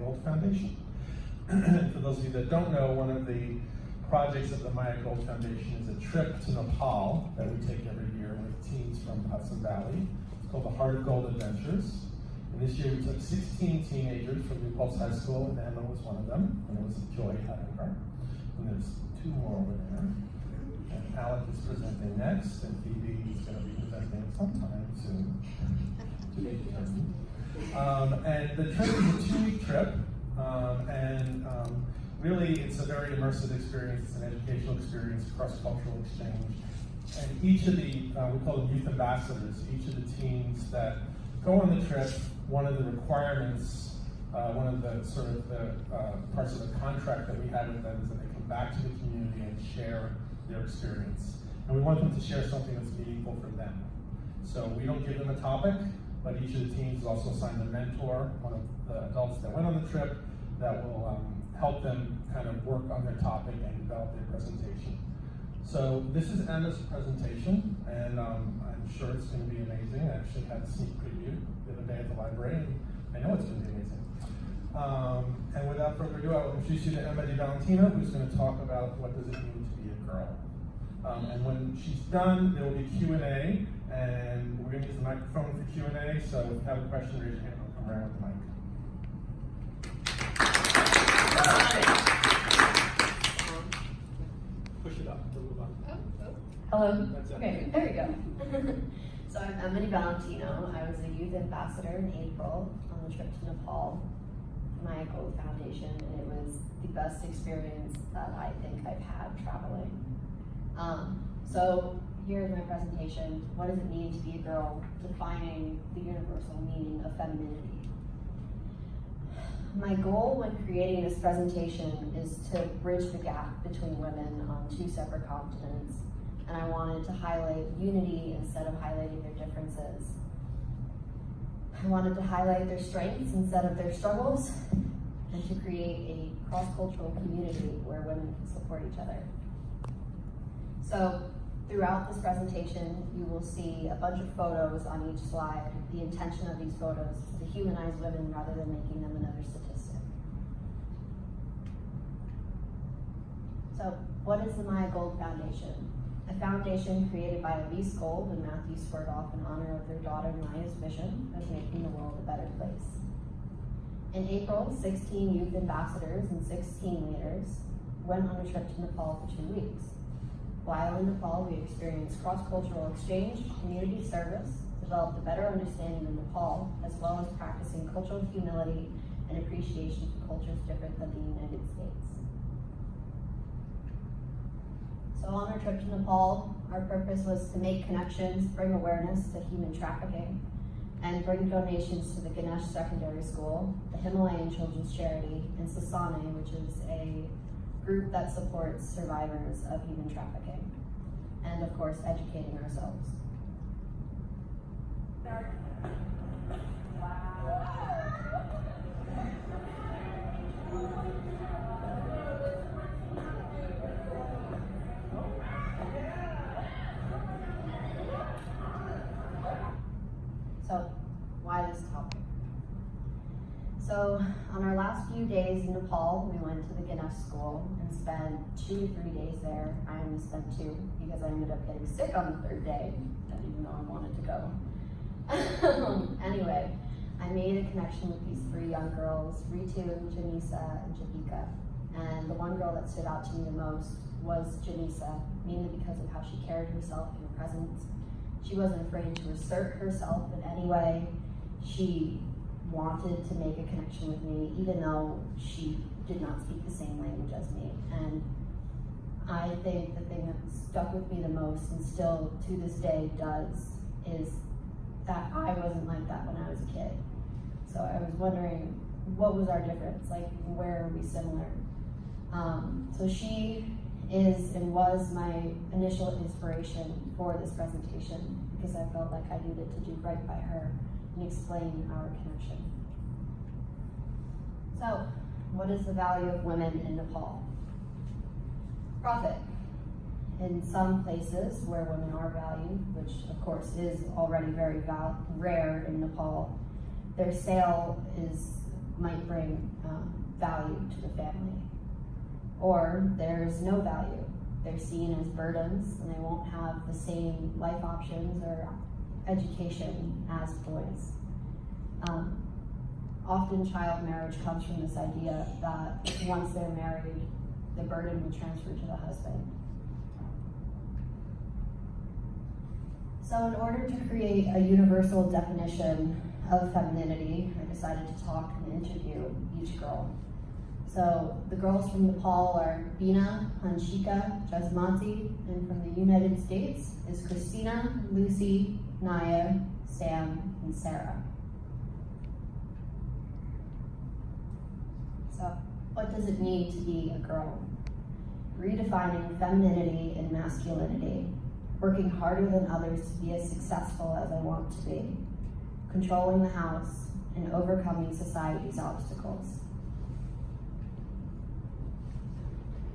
Gold Foundation. For those of you that don't know, one of the projects of the Maya Gold Foundation is a trip to Nepal that we take every year with teens from Hudson Valley. It's called the Heart of Gold Adventures. And this year we took 16 teenagers from New Paltz High School, and Emma was one of them, and it was a joy having her. And there's two more over there. And Alec is presenting next, and Phoebe is going to be presenting sometime soon. To be determined. And the trip is a 2-week trip, and really it's a very immersive experience. It's an educational experience, cross-cultural exchange. And each of the, we call them youth ambassadors, each of the teens that go on the trip, one of the requirements, one of the sort of the parts of the contract that we had with them is that they come back to the community and share their experience. And we want them to share something that's meaningful for them. So we don't give them a topic, but each of the teams is also assigned a mentor, one of the adults that went on the trip, that will help them kind of work on their topic and develop their presentation. So this is Emma's presentation, and I'm sure it's going to be amazing. I actually had a sneak preview the other day at the library, and I know it's going to be amazing. And without further ado, I will introduce you to Emma DiValentino, who's going to talk about what does it mean to be a girl. And when she's done, there will be Q&A, and we're going to use the microphone for Q&A, so if you have a question, raise your hand, I'll come around with the mic. Push it up a little bit. Hello. Okay, there we go. So I'm Emma DiValentino. I was a youth ambassador in April on the trip to Nepal, Maya Gold Foundation, and it was the best experience that I think I've had traveling. So here's my presentation. What does it mean to be a girl? Defining the universal meaning of femininity. My goal when creating this presentation is to bridge the gap between women on 2 separate continents, and I wanted to highlight unity instead of highlighting their differences. I wanted to highlight their strengths instead of their struggles, and to create a cross-cultural community where women can support each other. So throughout this presentation, you will see a bunch of photos on each slide. The intention of these photos is to humanize women rather than making them another statistic. So what is the Maya Gold Foundation? A foundation created by Elise Gold and Matthew Swerdoff in honor of their daughter Maya's vision of making the world a better place. In April, 16 youth ambassadors and 16 leaders went on a trip to Nepal for 2 weeks. While in Nepal, we experienced cross-cultural exchange, community service, developed a better understanding of Nepal, as well as practicing cultural humility and appreciation for cultures different than the United States. So on our trip to Nepal, our purpose was to make connections, bring awareness to human trafficking, and bring donations to the Ganesh Secondary School, the Himalayan Children's Charity, and Sasane, which is a group that supports survivors of human trafficking, and of course, educating ourselves. So, why this topic? So, on our last few days in Nepal, we went to the Ganesh school and spent 2 to 3 days there. I only spent 2 because I ended up getting sick on the 3rd day. I didn't know I wanted to go. Anyway, I made a connection with these 3 young girls, Ritu, Janisa, and Jabika. And the one girl that stood out to me the most was Janisa, mainly because of how she carried herself in her presence. She wasn't afraid to assert herself in any way. She wanted to make a connection with me, even though she did not speak the same language as me. And I think the thing that stuck with me the most, and still to this day does, is that I wasn't like that when I was a kid. So I was wondering, what was our difference? Like, where are we similar? So she is and was my initial inspiration for this presentation, because I felt like I needed to do right by her and explain our connection. So, what is the value of women in Nepal? Profit. In some places where women are valued, which of course is already very rare in Nepal, their sale is might bring value to the family. Or there's no value. They're seen as burdens and they won't have the same life options or education as boys. Often child marriage comes from this idea that once they're married, the burden will transfer to the husband. So in order to create a universal definition of femininity, I decided to talk and interview each girl. So the girls from Nepal are Bina, Hanshika, Jasmati, and from the United States is Christina, Lucy, Naya, Sam, and Sarah. So what does it mean to be a girl? Redefining femininity and masculinity, working harder than others to be as successful as I want to be, controlling the house, and overcoming society's obstacles.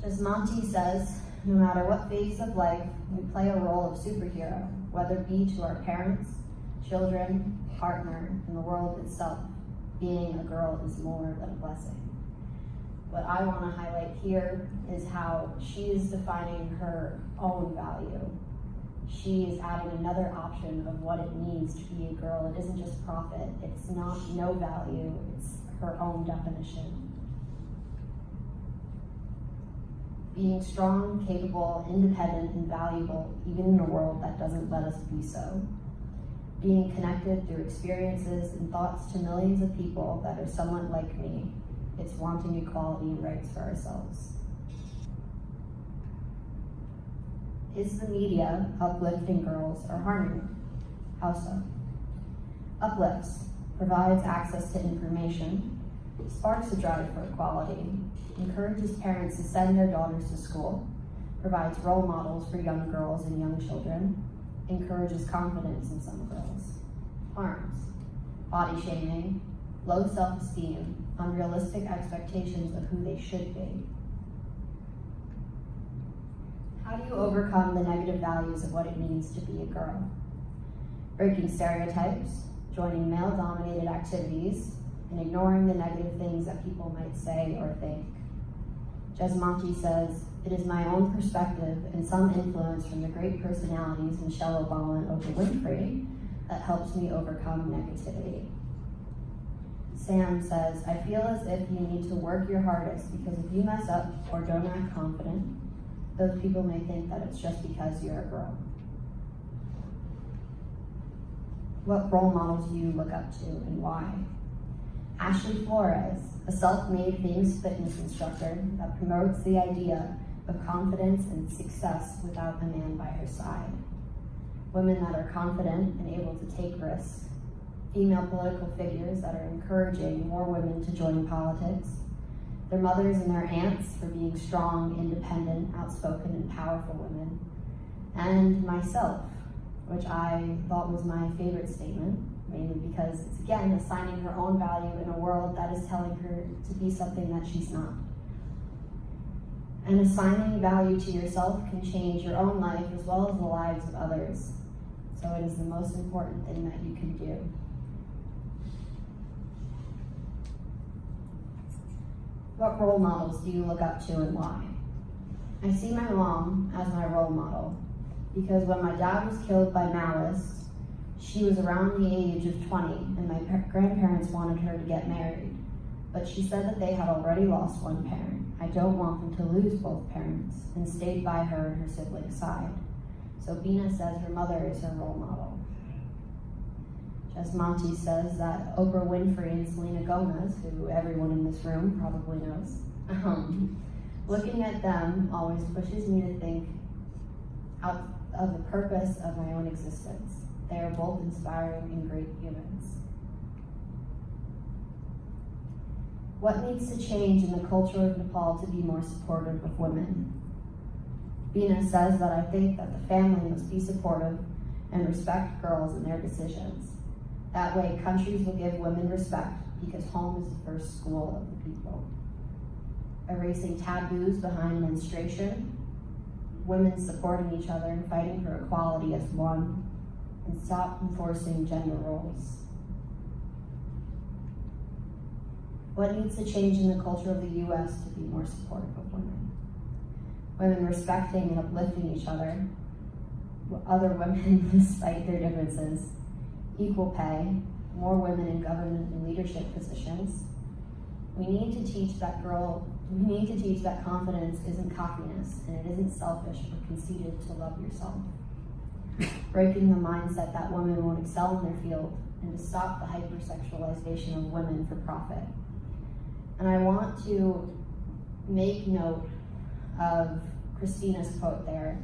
Jasmati says, no matter what phase of life, we play a role of superhero, whether it be to our parents, children, partner, and the world itself. Being a girl is more than a blessing. What I want to highlight here is how she is defining her own value. She is adding another option of what it means to be a girl. It isn't just profit. It's not no value. It's her own definition. Being strong, capable, independent, and valuable, even in a world that doesn't let us be so. Being connected through experiences and thoughts to millions of people that are somewhat like me. It's wanting equality and rights for ourselves. Is the media uplifting girls or harming them? How so? Uplifts, provides access to information, sparks a drive for equality, encourages parents to send their daughters to school, provides role models for young girls and young children, encourages confidence in some girls. Harms, body shaming, low self-esteem, unrealistic expectations of who they should be. How do you overcome the negative values of what it means to be a girl? Breaking stereotypes, joining male-dominated activities, and ignoring the negative things that people might say or think. Jasmati says, it is my own perspective and some influence from the great personalities Michelle Obama and Oprah Winfrey that helps me overcome negativity. Sam says, I feel as if you need to work your hardest because if you mess up or don't act confident, those people may think that it's just because you're a girl. What role models do you look up to and why? Ashley Flores, a self-made famous fitness instructor that promotes the idea of confidence and success without a man by her side. Women that are confident and able to take risks. Female political figures that are encouraging more women to join politics. Their mothers and their aunts for being strong, independent, outspoken, and powerful women. And myself, which I thought was my favorite statement, mainly because it's again assigning her own value in a world that is telling her to be something that she's not. And assigning value to yourself can change your own life as well as the lives of others. So it is the most important thing that you can do. What role models do you look up to and why? I see my mom as my role model because when my dad was killed by Maoists, she was around the age of 20 and my grandparents wanted her to get married. But she said that they had already lost one parent. I don't want them to lose both parents and stayed by her and her siblings' side. So Bina says her mother is her role model. Jasmati says that Oprah Winfrey and Selena Gomez, who everyone in this room probably knows, looking at them always pushes me to think out of the purpose of my own existence. They are both inspiring and great humans. What needs to change in the culture of Nepal to be more supportive of women? Bina says that I think that the family must be supportive and respect girls and their decisions. That way, countries will give women respect because home is the first school of the people. Erasing taboos behind menstruation, women supporting each other and fighting for equality as one, and stop enforcing gender roles. What needs to change in the culture of the U.S. to be more supportive of women? Women respecting and uplifting each other, other women despite their differences, equal pay, more women in government and leadership positions. We need to teach that confidence isn't cockiness and it isn't selfish or conceited to love yourself. Breaking the mindset that women won't excel in their field and to stop the hypersexualization of women for profit. And I want to make note of Christina's quote there,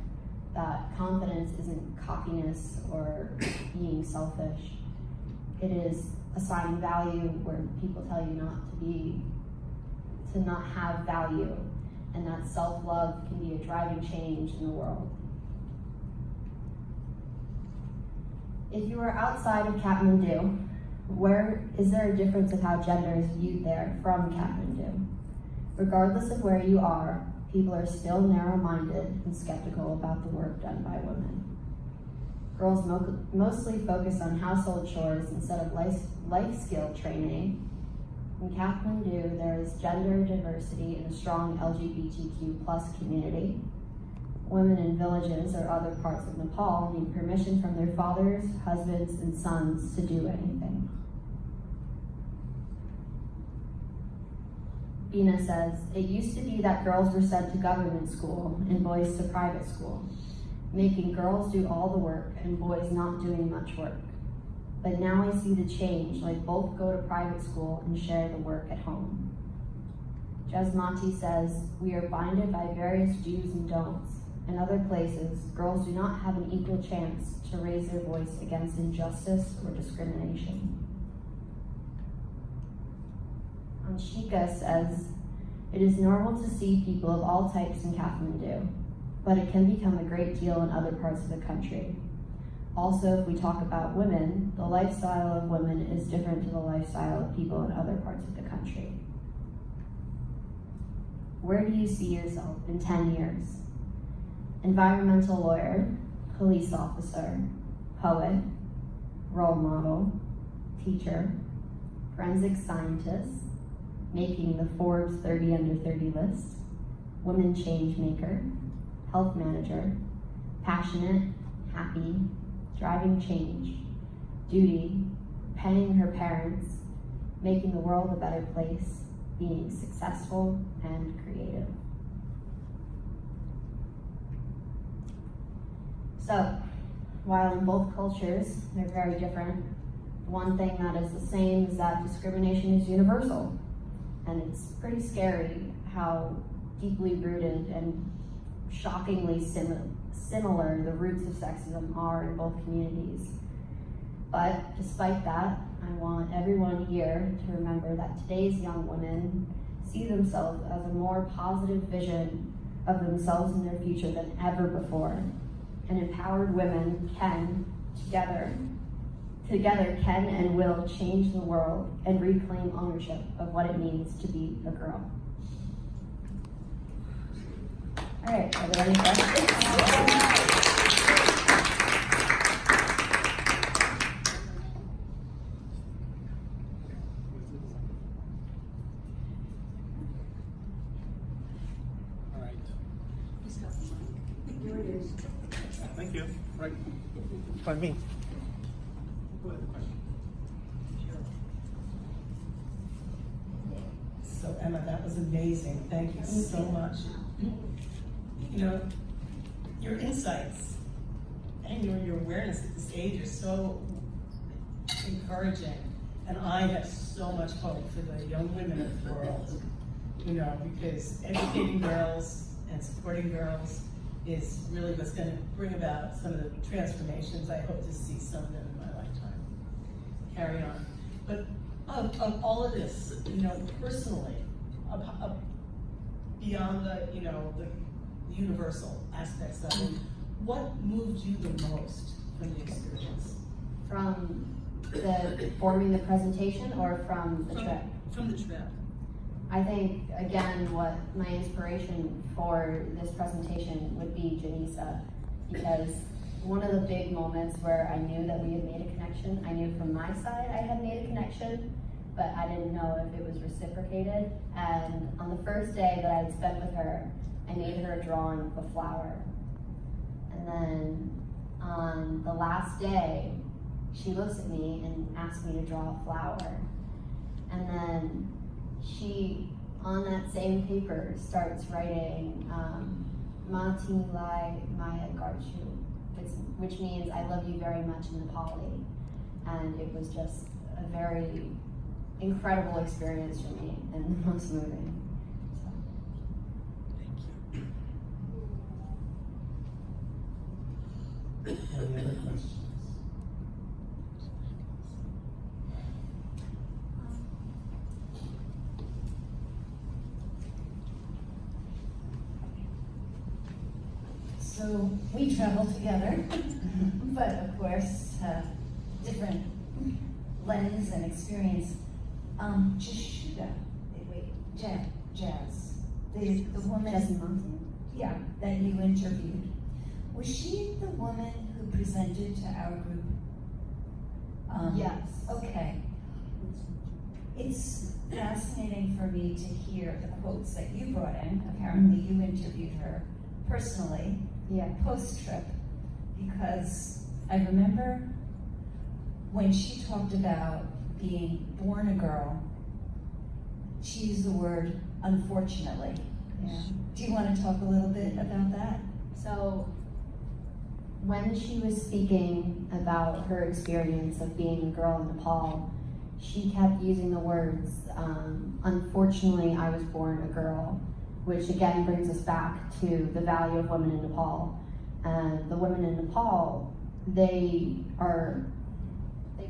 that confidence isn't cockiness or being selfish. It is assigning value where people tell you to not have value, and that self-love can be a driving change in the world. If you are outside of Kathmandu, is there a difference of how gender is viewed there from Kathmandu? Regardless of where you are, people are still narrow-minded and skeptical about the work done by women. Girls mostly focus on household chores instead of life skill training. In Kathmandu, there is gender diversity and a strong LGBTQ+ community. Women in villages or other parts of Nepal need permission from their fathers, husbands, and sons to do anything. Bina says, it used to be that girls were sent to government school and boys to private school, making girls do all the work and boys not doing much work. But now I see the change, like both go to private school and share the work at home. Jasmati says, we are binded by various do's and don'ts. In other places, girls do not have an equal chance to raise their voice against injustice or discrimination. Anshika says, it is normal to see people of all types in Kathmandu, but it can become a great deal in other parts of the country. Also, if we talk about women, the lifestyle of women is different to the lifestyle of people in other parts of the country. Where do you see yourself in 10 years? Environmental lawyer, police officer, poet, role model, teacher, forensic scientist, making the Forbes 30 under 30 list, women change maker, health manager, passionate, happy, driving change, duty, paying her parents, making the world a better place, being successful and creative. So, while in both cultures they're very different, one thing that is the same is that discrimination is universal. And it's pretty scary how deeply rooted and shockingly similar the roots of sexism are in both communities. But despite that, I want everyone here to remember that today's young women see themselves as a more positive vision of themselves and their future than ever before. And empowered women can, together can and will change the world and reclaim ownership of what it means to be a girl. All right, are there any questions? All right. Here it is. Thank you. Right. By me. So Emma, that was amazing. Thank you so much. You know, your insights and your awareness at this age are so encouraging. And I have so much hope for the young women of the world, you know, because educating girls and supporting girls is really what's going to bring about some of the transformations I hope to see some of them in my lifetime. Carry on. But of all of this, you know, personally, beyond the, you know, the universal aspects of it, what moved you the most from the experience? From forming the presentation or from the trip? From the trip. I think, again, what my inspiration for this presentation would be Janisa, because one of the big moments where I knew that we had made a connection, I knew from my side I had made a connection, but I didn't know if it was reciprocated. And on the first day that I had spent with her, I made her a drawing of a flower. And then on the last day, she looks at me and asks me to draw a flower. And then she, on that same paper, starts writing Ma Tinilai Maya Garchu, which means I love you very much in Nepali. And it was just a very incredible experience for me and the most moving. Any other questions? So we travel together, but of course, different lens and experience. Jashuda, Jazz, the woman, Jessie Monty? yeah, that you interviewed. Was she the woman who presented to our group? Yes. Okay. It's fascinating for me to hear the quotes that you brought in. Apparently you interviewed her personally, Yeah. post-trip, because I remember when she talked about being born a girl, she used the word unfortunately. Yeah. Do you want to talk a little bit about that? So when she was speaking about her experience of being a girl in Nepal, she kept using the words, unfortunately, I was born a girl, which again brings us back to the value of women in Nepal. And the women in Nepal, they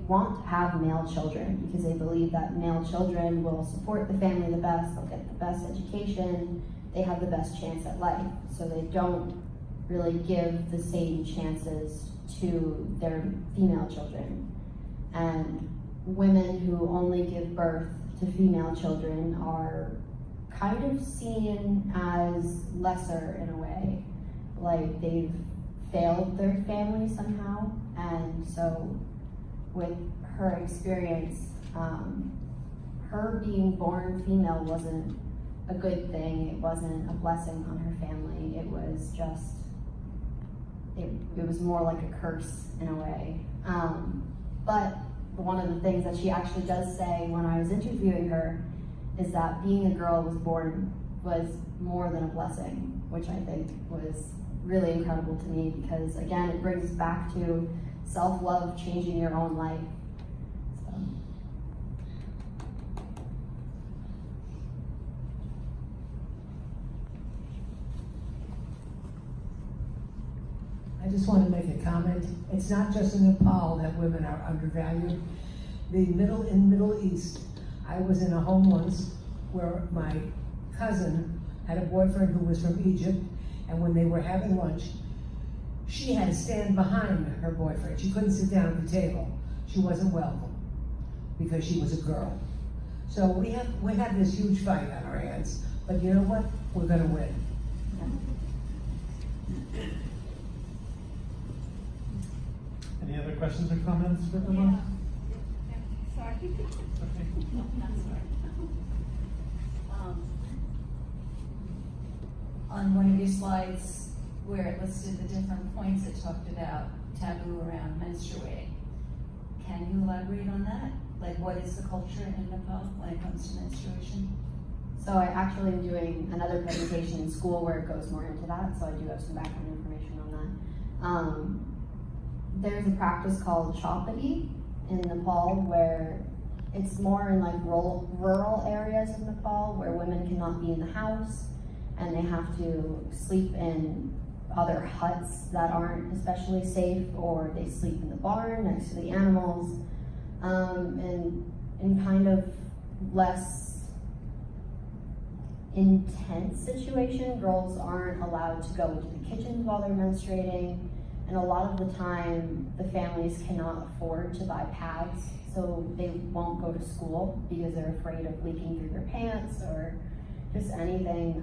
want to have male children because they believe that male children will support the family the best, they'll get the best education, they have the best chance at life. So they don't really give the same chances to their female children. And women who only give birth to female children are kind of seen as lesser in a way, like they've failed their family somehow. And so with her experience, her being born female wasn't a good thing, it wasn't a blessing on her family, it was just, it was more like a curse in a way. But one of the things that she actually does say when I was interviewing her is that being a girl was more than a blessing, which I think was really incredible to me because again, it brings us back to self-love, changing your own life. So. I just want to make a comment. It's not just in Nepal that women are undervalued. In Middle East, I was in a home once where my cousin had a boyfriend who was from Egypt, and when they were having lunch, she had to stand behind her boyfriend. She couldn't sit down at the table. She wasn't welcome because she was a girl. So we have this huge fight on our hands, but you know what? We're going to win. Any other questions or comments for Emma? Sorry. Okay. No, not sorry. On one of your slides where it listed the different points, it talked about taboo around menstruating. Can you elaborate on that? Like, what is the culture in Nepal when it comes to menstruation? So I actually am doing another presentation in school where it goes more into that, so I do have some background information on that. There's a practice called chapati in Nepal where it's more in like rural areas of Nepal where women cannot be in the house and they have to sleep in other huts that aren't especially safe, or they sleep in the barn next to the animals, and in kind of less intense situation, girls aren't allowed to go into the kitchens while they're menstruating, and a lot of the time the families cannot afford to buy pads, so they won't go to school because they're afraid of leaking through their pants or just anything.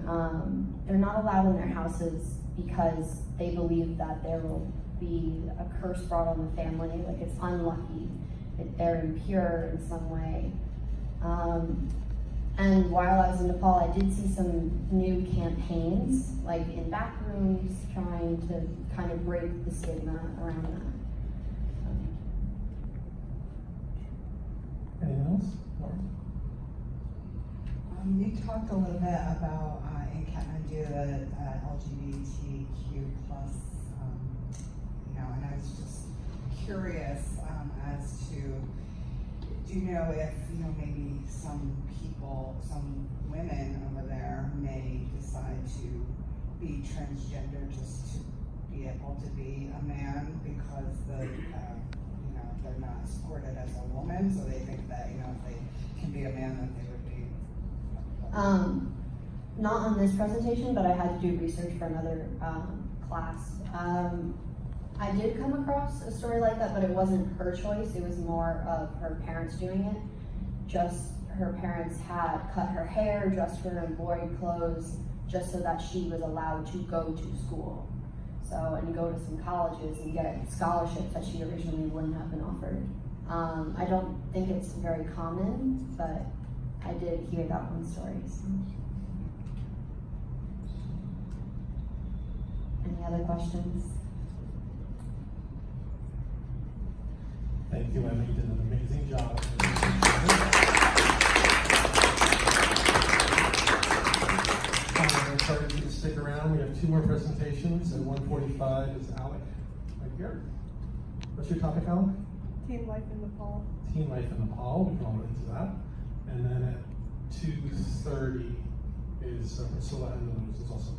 They're not allowed in their houses because they believe that there will be a curse brought on the family, like it's unlucky, that they're impure in some way. And while I was in Nepal, I did see some new campaigns, like in back rooms, trying to kind of break the stigma around that. Anything else? Lauren? You talked a little bit about in Kathmandu the LGBTQ plus, and I was just curious as to, do you know if maybe some people, some women over there may decide to be transgender just to be able to be a man because they're not supported as a woman, so they think that if they can be a man that they would be. Not on this presentation, but I had to do research for another class. I did come across a story like that, but it wasn't her choice. It was more of her parents doing it. Just her parents had cut her hair, dressed her in boy clothes, just so that she was allowed to go to school. And go to some colleges and get scholarships that she originally wouldn't have been offered. I don't think it's very common, but I did hear that one story. So. Any other questions? Thank you, Emma. You did an amazing job. I'm going to encourage you to stick around. We have 2 more presentations. At 1:45 is Alec right here. What's your topic, Alec? Teen life in Nepal. Teen life in Nepal. We can all get into that. And then at 2:30 is Priscilla and the news is also.